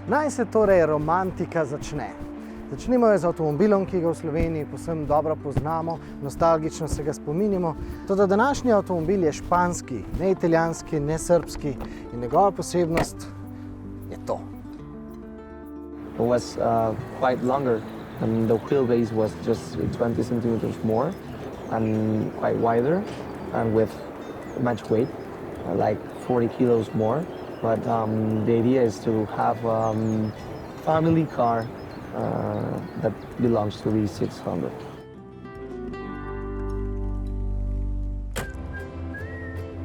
Naj se torej romantika začne. Začnimo jo z avtomobilom, ki ga v Sloveniji povsem dobro poznamo, nostalgično se ga spominjamo. Toda današnji avtomobil je španski, ne italijanski, ne srbski in njegova posebnost je to. It was quite longer, and the wheelbase was just 20 centimeters more and quite wider and with much weight, like 40 kilos more. But the idea is to have a family car that belongs to the 600.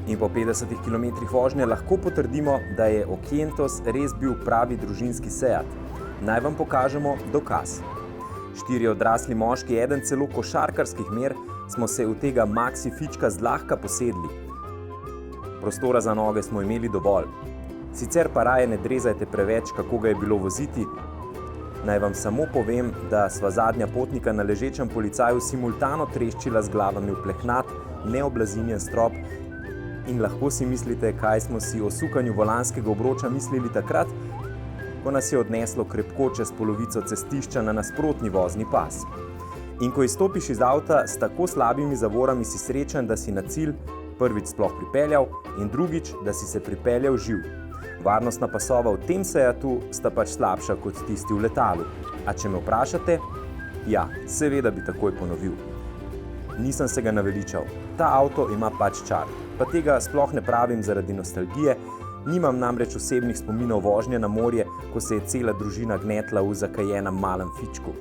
In po 50 km vožnje lahko potrdimo, da je Okentos res bil pravi družinski Seat. Naj vam pokažemo dokaz. 4 odrasli moški, eden celo košarkarskih mer, smo se v tega maxi fička zlahka posedli. Prostora za noge smo imeli dovolj. Sicer pa raje ne drezajte preveč, kako ga je bilo voziti. Naj vam samo povem, da sva zadnja potnika na ležečem policaju simultano treščila z glavami v plehnat, neoblazinjen strop in lahko si mislite, kaj smo si o sukanju volanskega obroča mislili takrat, ko nas je odneslo krepko čez polovico cestišča na nasprotni vozni pas. In ko izstopiš iz avta s tako slabimi zavorami, si srečen, da si na cilj prvič sploh pripeljal in drugič, da si se pripeljal živ. Varnostna pasova v tem Seatu sta pač slabša kot tisti v letalu. A če me vprašate? Ja, seveda bi takoj ponovil. Nisem se ga naveličal. Ta avto ima pač čar. Pa tega sploh ne pravim zaradi nostalgije. Nimam namreč osebnih spominov vožnje na morje, ko se je cela družina gnetla v zakajenem malem fičku.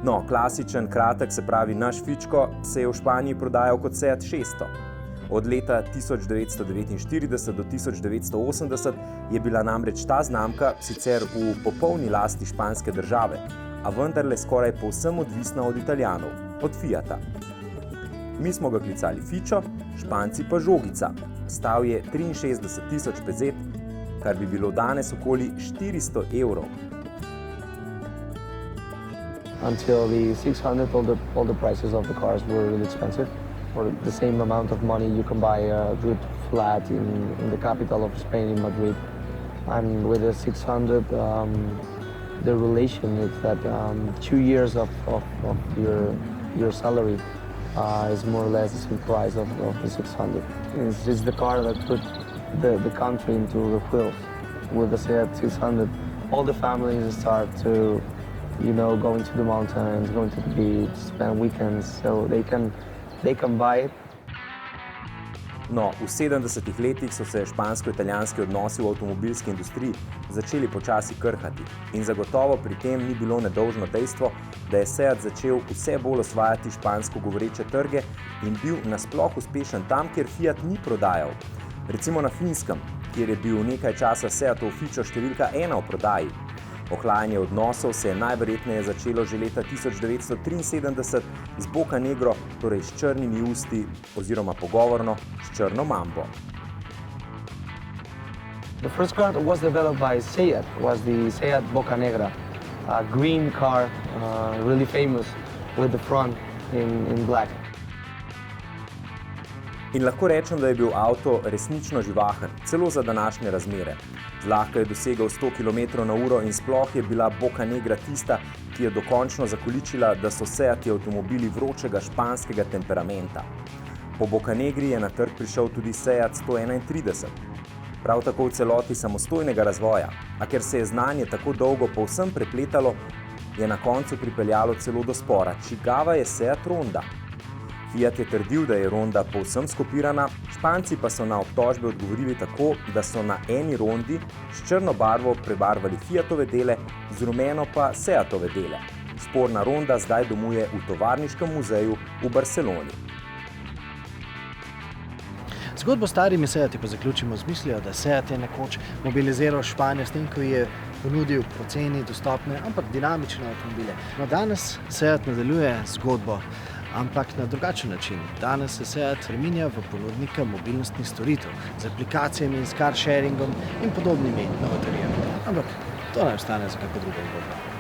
No, klasičen, kratek, se pravi naš fičko, se je v Španiji prodajal kot Seat 600. Od leta 1949 do 1980 je bila namreč ta znamka sicer v popolni lasti španske države, a vendarle skoraj povsem odvisna od Italijanov, od Fiata. Mi smo ga klicali Fičo, Španci pa Žogica. Stal je 63.000 pezet, kar bi bilo danes okoli 400 evrov. Until the 600, all the prices of the cars were really expensive. For the same amount of money, you can buy a good flat in the capital of Spain, in Madrid. And with the 600, the relation is that 2 years of your salary is more or less the same price of the 600. It's the car that put the country into the wheels. With the Seat 600, all the families start to, going to the mountains, going to the beach, spend weekends, so they can buy it. No, v 70-ih letih so se špansko-italijanski odnosi v avtomobilski industriji začeli počasi krhati in zagotovo pri tem ni bilo nedolžno dejstvo, da je Seat začel vse bolj osvajati špansko govoreče trge in bil nasploh uspešen tam, kjer Fiat ni prodajal. Recimo na Finskem, kjer je bil nekaj časa Seatov Fičo številka 1 v prodaji. Ohlajanje odnosov se je najverjetneje začelo že leta 1973 z Boca Negro, torej s črnimi usti oziroma pogovorno s črno mambo. The first car that was developed by Seat was the Seat Boca Negra, a green car, really famous with the front in black. In lahko rečem, da je bil avto resnično živahen, celo za današnje razmere. Zlahka je dosegal 100 km/h in sploh je bila Boca Negra tista, ki je dokončno zakoličila, da so Seati avtomobili vročega španskega temperamenta. Po Boca Negri je na trg prišel tudi Seat 131. Prav tako v celoti samostojnega razvoja, a ker se je znanje tako dolgo povsem prepletalo, je na koncu pripeljalo celo do spora, čigava je Seat Ronda. Fiat je trdil, da je Ronda povsem skopirana, Španci pa so na obtožbe odgovorili tako, da so na eni Rondi s črno barvo prebarvali Fiatove dele, z rumeno pa Seatove dele. Sporna Ronda zdaj domuje v tovarniškem muzeju v Barceloni. Zgodbo s starimi Seati pa zaključimo z mislijo, da Seat je nekoč mobiliziral Španijo s tem, ko je ponudil poceni, dostopne, ampak dinamične avtomobile. No, danes Seat nadaljuje zgodbo, ampak na drugačen način. Danes se Seat spreminja v ponudnika mobilnostnih storitev z aplikacijami in s car sharingom in podobnimi novotarijami. Ampak to naj ostane za kako drugo zgodbo.